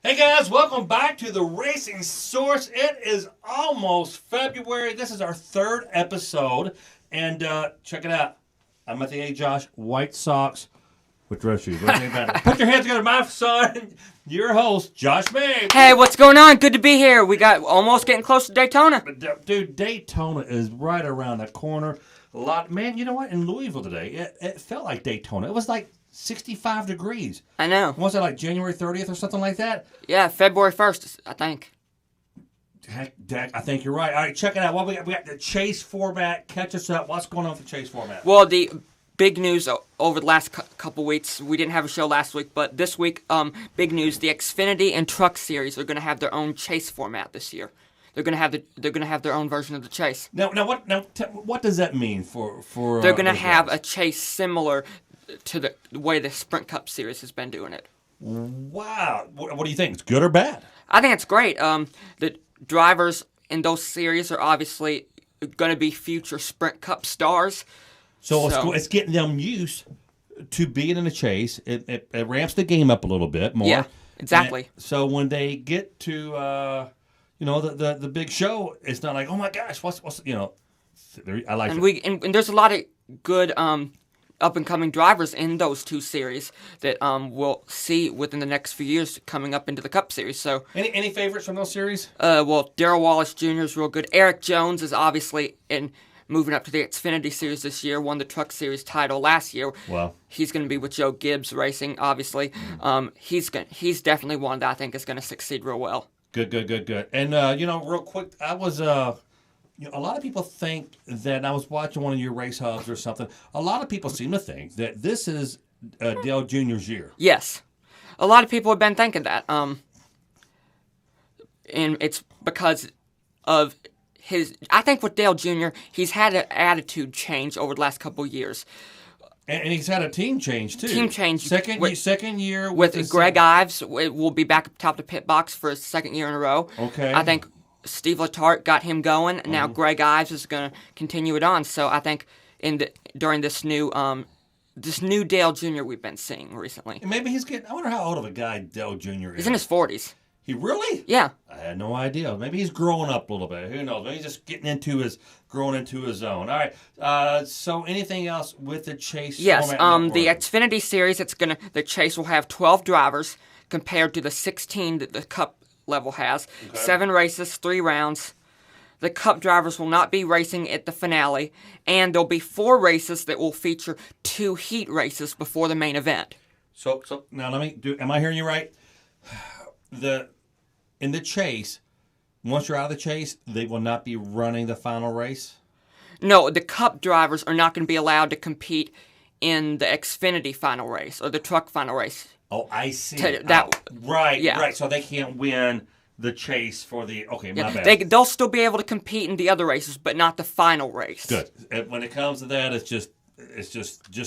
Hey guys, welcome back to the Racing Source. It is almost February. This is our third episode. And check it out. I'm at the A. Josh White Sox with dress shoes. What do you think about it? Put your hands together, my son. Your host, Josh May. Hey, what's going on? Good to be here. We got almost getting close to Daytona. Dude, Daytona is right around the corner. Man, you know what? In Louisville today, it felt like Daytona. It was like 65 degrees. I know. Was it like January 30th or something like that? Yeah, February 1st, I think. Heck, I think you're right. All right, check it out. What we got the chase format. Catch us up. What's going on with the chase format? Well, the big news over the last couple weeks, we didn't have a show last week, but this week, big news, the Xfinity and Truck Series are going to have their own chase format this year. They're going to have their own version of the chase. Now what does that mean for They're going to have a chase similar to the way the Sprint Cup Series has been doing it. Wow. What do you think? It's good or bad? I think it's great. The drivers in those series are obviously going to be future Sprint Cup stars. So it's getting them used to being in a chase. It ramps the game up a little bit more. Yeah, exactly. So when they get to the big show, it's not like, oh my gosh, what's I like it. And there's a lot of good up and coming drivers in those two series that we'll see within the next few years coming up into the Cup Series. So any favorites from those series? Darrell Wallace Jr. is real good. Eric Jones is obviously moving up to the Xfinity Series this year. Won the Truck Series title last year. Wow. He's going to be with Joe Gibbs Racing, obviously. He's definitely one that I think is going to succeed real well. Good. And real quick, I was a lot of people think that, and I was watching one of your race hubs or something, a lot of people seem to think that this is Dale Jr.'s year. Yes. A lot of people have been thinking that. And it's because of I think with Dale Jr., he's had an attitude change over the last couple of years. And he's had a team change, too. Team change. Second year. With Greg Ives, will be back up top of the pit box for his second year in a row. Okay. I think Steve Letarte got him going. Now Greg Ives is going to continue it on. So I think during this new Dale Jr. we've been seeing recently. And maybe he's getting. I wonder how old of a guy Dale Jr. is. He's in his 40s. He really? Yeah. I had no idea. Maybe he's growing up a little bit. Who knows? Maybe he's just growing into his own. All right. So anything else with the chase? Yes. The Xfinity Series, the chase will have 12 drivers compared to the 16 that the Cup level has. Okay. 7 races, 3 rounds. The Cup drivers will not be racing at the finale, and there'll be 4 races that will feature 2 heat races before the main event. So now am I hearing you right? In the chase, once you're out of the chase, they will not be running the final race? No, the Cup drivers are not going to be allowed to compete in the Xfinity final race or the Truck final race. Oh, I see. Right. Yeah. Right. So they can't win the chase for the. Okay, my bad. They'll still be able to compete in the other races, but not the final race. Good. When it comes to that, it's just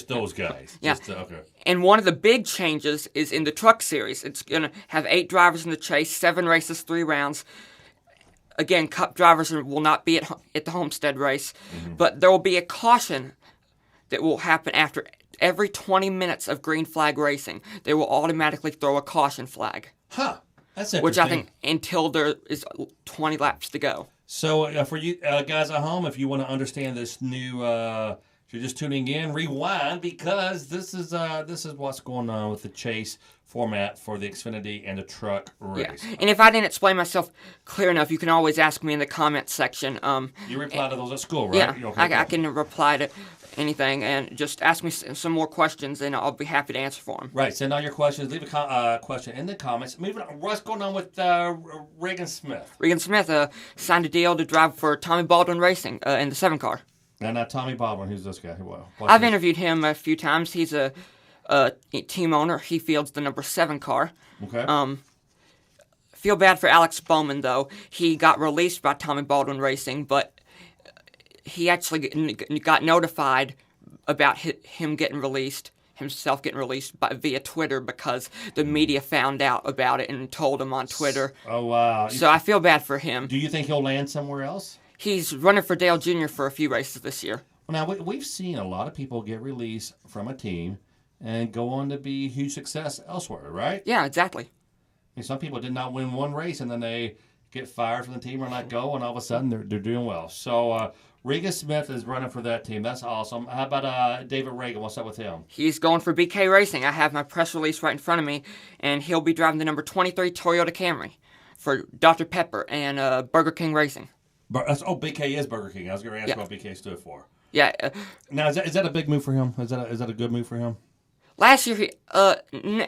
those guys. Yeah. Okay. And one of the big changes is in the Truck Series. It's going to have 8 drivers in the chase, 7 races, 3 rounds. Again, Cup drivers will not be at the Homestead race, but there will be a caution that will happen after every 20 minutes of green flag racing. They will automatically throw a caution flag. Huh. That's interesting. Which I think until there is 20 laps to go. So for you guys at home, if you want to understand this new, if you're just tuning in, rewind, because this is what's going on with the chase format for the Xfinity and the Truck race. Yeah. And if I didn't explain myself clear enough, you can always ask me in the comments section. You reply to those at school, right? Yeah, I can reply to anything, and just ask me some more questions, and I'll be happy to answer for them. Right. Send all your questions. Leave a question in the comments. Moving on. What's going on with Regan Smith? Regan Smith signed a deal to drive for Tommy Baldwin Racing in the 7 car. And Tommy Baldwin, who's this guy? I've interviewed him a few times. He's a team owner. He fields the number 7 car. Okay. Feel bad for Alex Bowman, though. He got released by Tommy Baldwin Racing, but he actually got notified about himself getting released via Twitter because the media found out about it and told him on Twitter. Oh, wow. So I feel bad for him. Do you think he'll land somewhere else? He's running for Dale Jr. for a few races this year. Well, now, we've seen a lot of people get released from a team and go on to be huge success elsewhere, right? Yeah, exactly. mean, some people did not win one race, and then they get fired from the team or let go, and all of a sudden they're doing well. So Regan Smith is running for that team. That's awesome. How about David Reagan? What's up with him? He's going for BK Racing. I have my press release right in front of me, and he'll be driving the number 23 Toyota Camry for Dr. Pepper and Burger King Racing. BK is Burger King. I was going to ask what BK stood for. Yeah. Now, is that a big move for him? Is that a good move for him? Last year,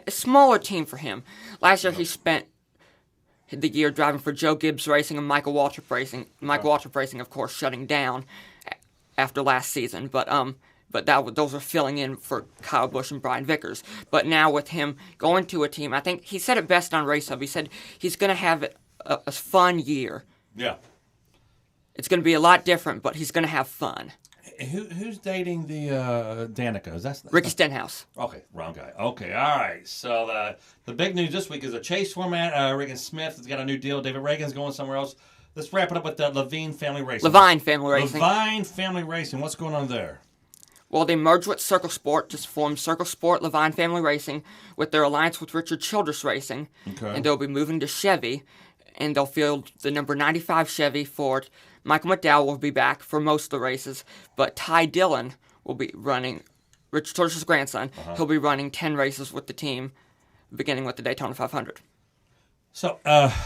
smaller team for him. Last year, he spent the year driving for Joe Gibbs Racing and Michael Waltrip Racing. Michael Waltrip Racing, of course, shutting down after last season. But those are filling in for Kyle Busch and Brian Vickers. But now with him going to a team, I think he said it best on Race Hub. He said he's going to have a fun year. Yeah. It's going to be a lot different, but he's going to have fun. Who's dating the Danica? Is that Ricky Stenhouse? Okay, wrong guy. Okay, all right. So the big news this week is a chase format. Regan Smith has got a new deal. David Reagan's going somewhere else. Let's wrap it up with the Levine Family Racing. Levine Family Racing. Levine Family Racing. What's going on there? Well, they merged with Circle Sport to form Circle Sport Levine Family Racing with their alliance with Richard Childress Racing. Okay. And they'll be moving to Chevy, and they'll field the number 95 Chevy Ford. Michael McDowell will be back for most of the races, but Ty Dillon will be running, Richard Childress' grandson. He'll be running 10 races with the team, beginning with the Daytona 500. So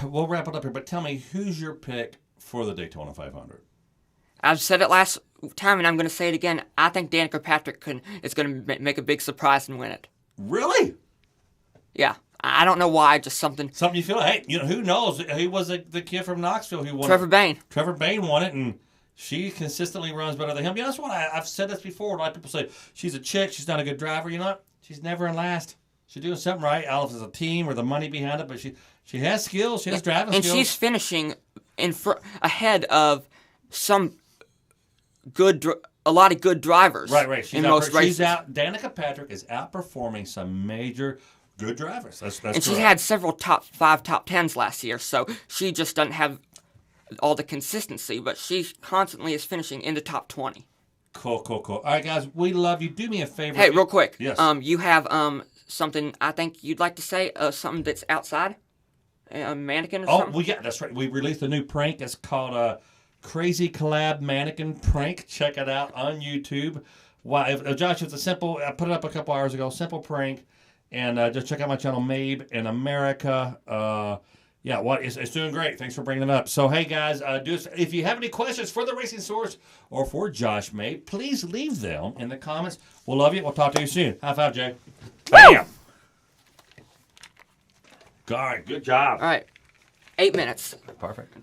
we'll wrap it up here, but tell me, who's your pick for the Daytona 500? I've said it last time, and I'm going to say it again. I think Danica Kirkpatrick is going to make a big surprise and win it. Really? Yeah. I don't know why, just something. Something you feel, hey, who knows? He was the kid from Knoxville who won Trevor Bayne. Trevor Bayne won it, and she consistently runs better than him. You know, that's what I've said this before. A lot of people say, she's a chick, she's not a good driver. You know what? She's never in last. She's doing something right. I don't know if it's a team or the money behind it, but she has skills. She has driving skills. And she's finishing ahead of a lot of good drivers. Right. In most races. Danica Kirkpatrick is outperforming some major good drivers. That's and correct. she had several top 10s last year, so she just doesn't have all the consistency, but she constantly is finishing in the top 20. Cool. All right, guys, we love you. Do me a favor. Hey, real quick. Yes. You have something I think you'd like to say, something that's outside? A mannequin or something? That's right. We released a new prank. It's called Crazy Collab Mannequin Prank. Check it out on YouTube. Josh, it's a simple, I put it up a couple hours ago, simple prank. And just check out my channel, Mabe in America. It's doing great. Thanks for bringing it up. So, hey, guys, if you have any questions for the Racing Source or for Josh Mabe, please leave them in the comments. We'll love you. We'll talk to you soon. High five, Jay. Bam! All right, good job. All right. 8 minutes. Perfect.